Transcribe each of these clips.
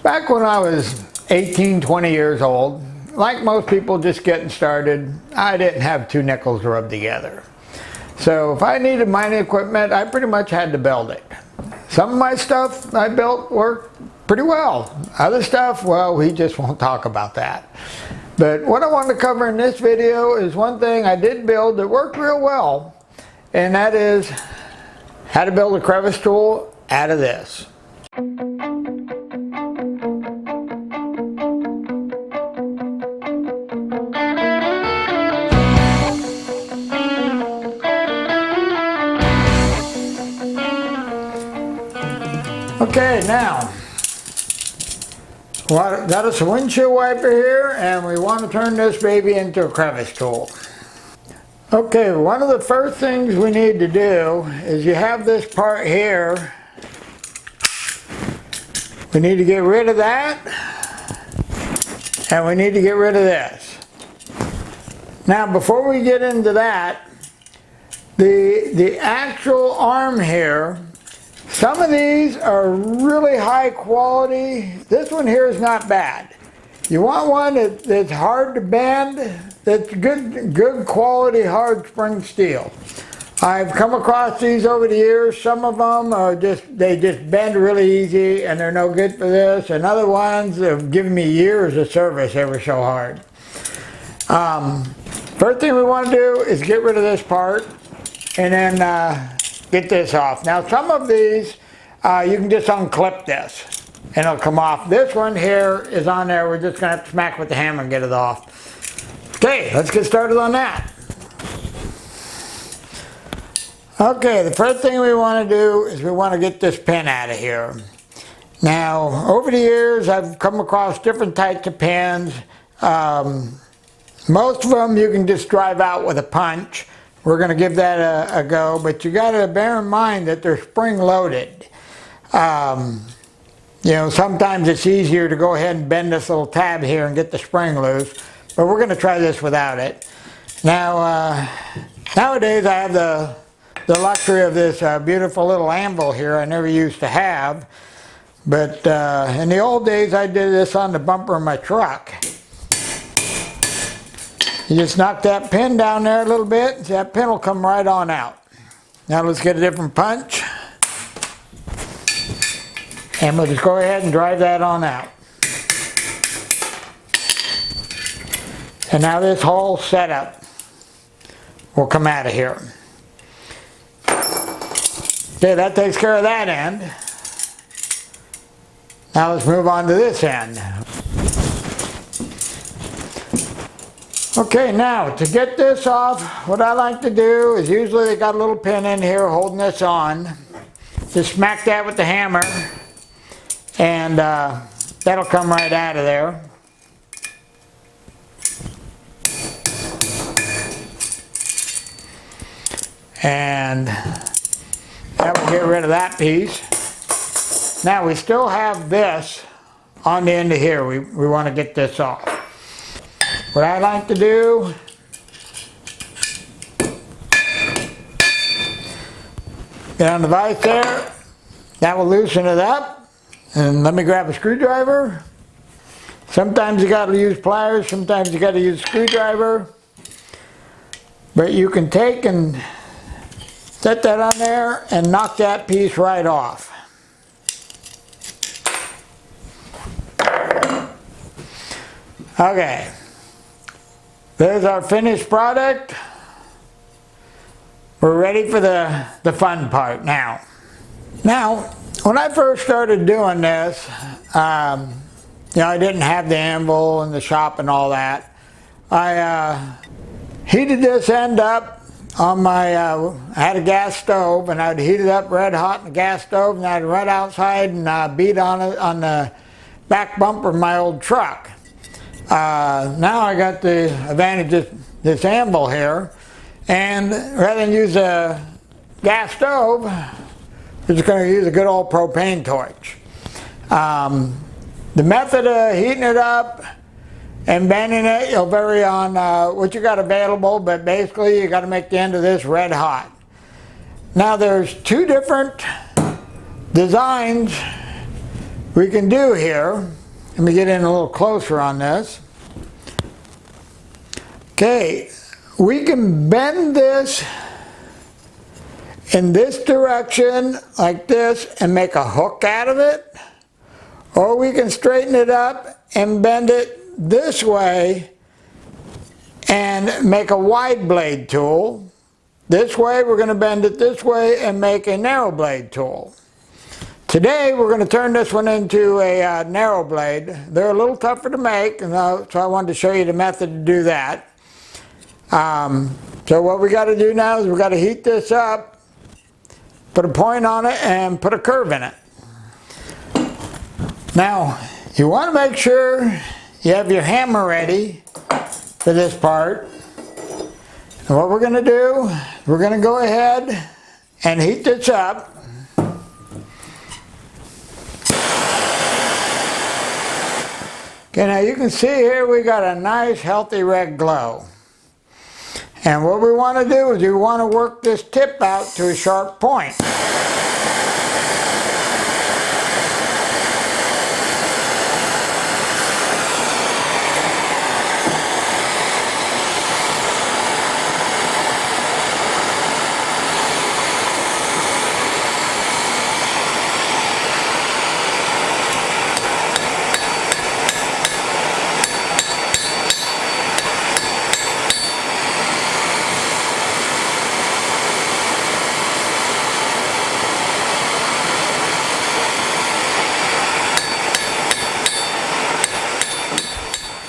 Back when I was 18, 20 years old, like most people just getting started, I didn't have two nickels to rub together. So if I needed mining equipment, I pretty much had to build it. Some of my stuff I built worked pretty well. Other stuff, well, we just won't talk about that. But what I want to cover in this video is one thing I did build that worked real well, and that is how to build a crevice tool out of this. Okay, now, got us a windshield wiper here, and we want to turn this baby into a crevice tool. Okay, one of the first things we need to do is you have this part here. We need to get rid of that, and we need to get rid of this. Now, before we get into that, the actual arm here, some of these are really high quality. This one here is not bad. You want one that's hard to bend, that's good quality hard spring steel. I've come across these over the years. Some of them are they just bend really easy and they're no good for this. And other ones have given me years of service ever so hard. First thing we want to do is get rid of this part and then get this off. Now some of these you can just unclip this and it'll come off. This one here is on there. We're just going to have to smack with the hammer and get it off. Okay, let's get started on that. Okay, the first thing we want to do is we want to get this pin out of here. Now, over the years I've come across different types of pins. Most of them you can just drive out with a punch. We're going to give that a go, but you got to bear in mind that they're spring loaded. You know, sometimes it's easier to go ahead and bend this little tab here and get the spring loose, but we're going to try this without it. Now, nowadays I have the luxury of this beautiful little anvil here I never used to have, but in the old days I did this on the bumper of my truck. You just knock that pin down there a little bit, and that pin will come right on out. Now let's get a different punch. And we'll just go ahead and drive that on out. And now this whole setup will come out of here. Okay, that takes care of that end. Now let's move on to this end. Okay, now to get this off, what I like to do is usually they got a little pin in here holding this on. Just smack that with the hammer and that'll come right out of there. And that will get rid of that piece. Now we still have this on the end of here. We want to get this off. What I like to do, get on the vise there, that will loosen it up, and let me grab a screwdriver. Sometimes you got to use pliers, sometimes you got to use a screwdriver, but you can take and set that on there and knock that piece right off. Okay. There's our finished product. We're ready for the fun part now. Now, when I first started doing this, you know, I didn't have the anvil in the shop and all that. I heated this end up on my, I had a gas stove and I'd heat it up red hot in the gas stove and I'd run outside and beat on it on the back bumper of my old truck. Now I got the advantage of this anvil here, and rather than use a gas stove, we're just going to use a good old propane torch. The method of heating it up and bending it, it'll vary on what you got available, but basically you got to make the end of this red hot. Now there's two different designs we can do here, let me get in a little closer on this. Okay, we can bend this in this direction like this and make a hook out of it, or we can straighten it up and bend it this way and make a wide blade tool. This way we're going to bend it this way and make a narrow blade tool. Today we're going to turn this one into a narrow blade. They're a little tougher to make, and so I wanted to show you the method to do that. So what we got to do now is we got to heat this up, put a point on it, and put a curve in it. Now you want to make sure you have your hammer ready for this part. And what we're going to do, we're going to go ahead and heat this up. Okay, now you can see here we got a nice healthy red glow. And what we want to do is we want to work this tip out to a sharp point.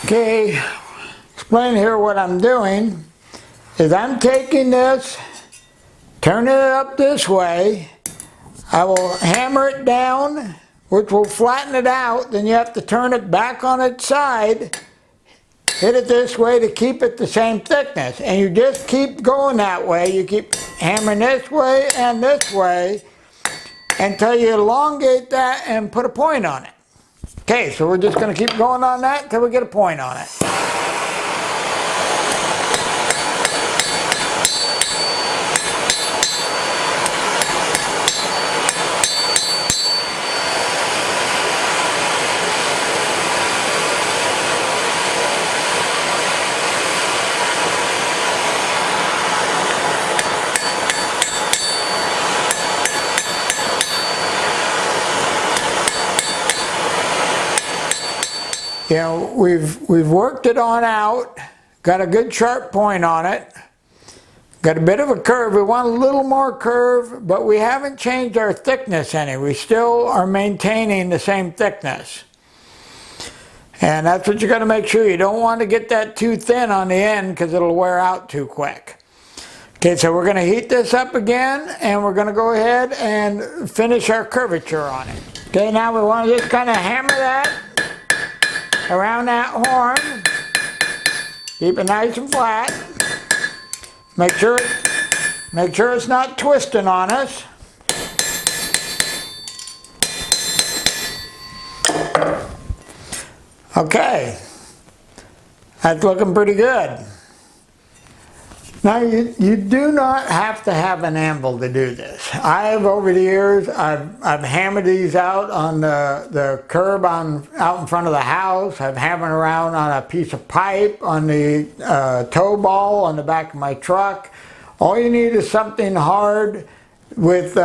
Okay, explain here what I'm doing is I'm taking this, turning it up this way, I will hammer it down, which will flatten it out, then you have to turn it back on its side, hit it this way to keep it the same thickness, and you just keep going that way, you keep hammering this way until you elongate that and put a point on it. Okay, so we're just going to keep going on that until we get a point on it. You know, we've worked it on out, got a good sharp point on it, got a bit of a curve. We want a little more curve, but we haven't changed our thickness any. We still are maintaining the same thickness. And that's what you got to make sure. You don't want to get that too thin on the end because it'll wear out too quick. Okay, so we're going to heat this up again, and we're going to go ahead and finish our curvature on it. Okay, now we want to just kind of hammer that around that horn, keep it nice and flat. Make sure it's not twisting on us. Okay, that's looking pretty good. Now you do not have to have an anvil to do this. Over the years, I've hammered these out on the curb out in front of the house. I've hammered around on a piece of pipe, on the tow ball on the back of my truck. All you need is something hard with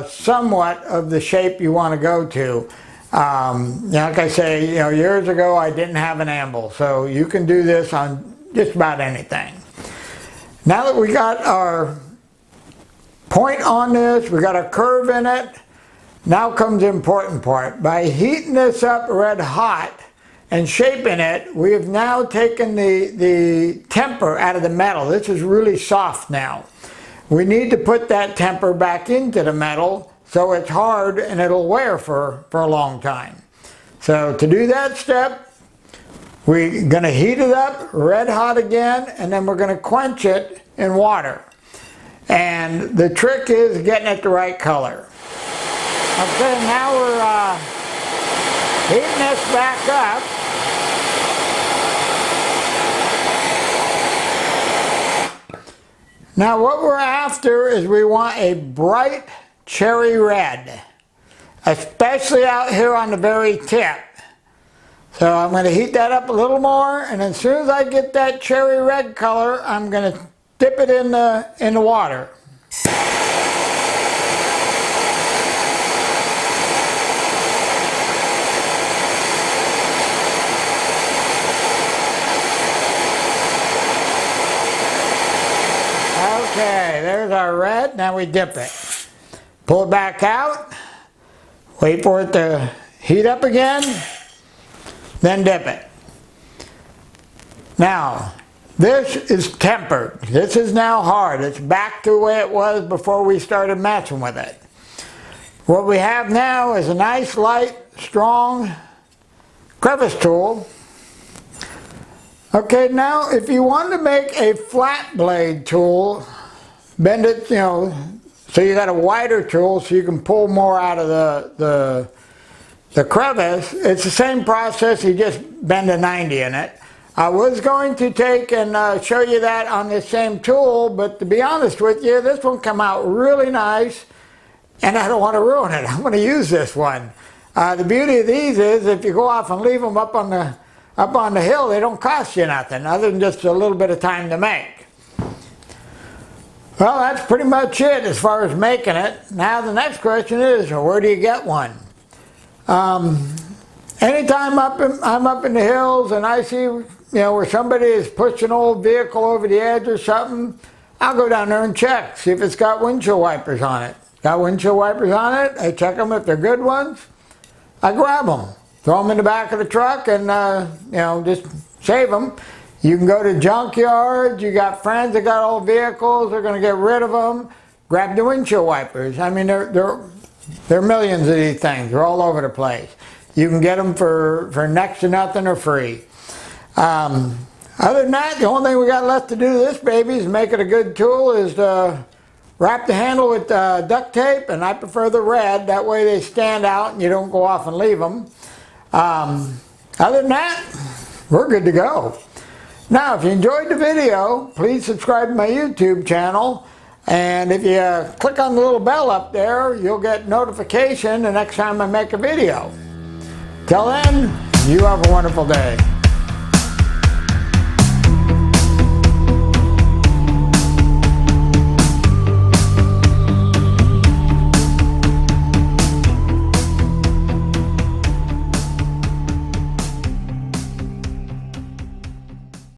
somewhat of the shape you want to go to. Like I say, years ago I didn't have an anvil, so you can do this on just about anything. Now that we got our point on this, we got a curve in it, now comes the important part. By heating this up red hot and shaping it, we have now taken the temper out of the metal. This is really soft now. We need to put that temper back into the metal so it's hard and it'll wear for a long time. So to do that step, we're going to heat it up red hot again, and then we're going to quench it in water. And the trick is getting it the right color. Okay, now we're heating this back up. Now what we're after is we want a bright cherry red. especially out here on the very tip. So I'm going to heat that up a little more, and as soon as I get that cherry red color, I'm going to dip it in the water. Okay, there's our red. Now we dip it. Pull it back out. Wait for it to heat up again. Then dip it. Now, this is tempered. This is now hard. It's back to the way it was before we started messing with it. What we have now is a nice, light, strong crevice tool. Okay, now if you want to make a flat blade tool, bend it, so you got a wider tool so you can pull more out of the crevice. It's the same process, you just bend a 90 in it. I was going to take and show you that on this same tool, but to be honest with you, this one came out really nice, and I don't want to ruin it. I'm going to use this one. The beauty of these is if you go off and leave them up on the hill, they don't cost you nothing other than just a little bit of time to make. Well, that's pretty much it as far as making it. Now the next question is, where do you get one? Anytime I'm up in the hills and I see where somebody is pushing an old vehicle over the edge or something, I'll go down there and check, see if it's got windshield wipers on it. Got windshield wipers on it, I check them. If they're good ones, I grab them, throw them in the back of the truck, and just save them. You can go to junkyards. You got friends that got old vehicles, they're going to get rid of them. Grab the windshield wipers. I mean, there are millions of these things. They're all over the place. You can get them for next to nothing or free. Other than that, the only thing we got left to do to this baby is make it a good tool is to wrap the handle with duct tape, and I prefer the red. That way they stand out and you don't go off and leave them. Other than that, we're good to go. Now, if you enjoyed the video, please subscribe to my YouTube channel. And if you click on the little bell up there, you'll get notification the next time I make a video. Till then, you have a wonderful day.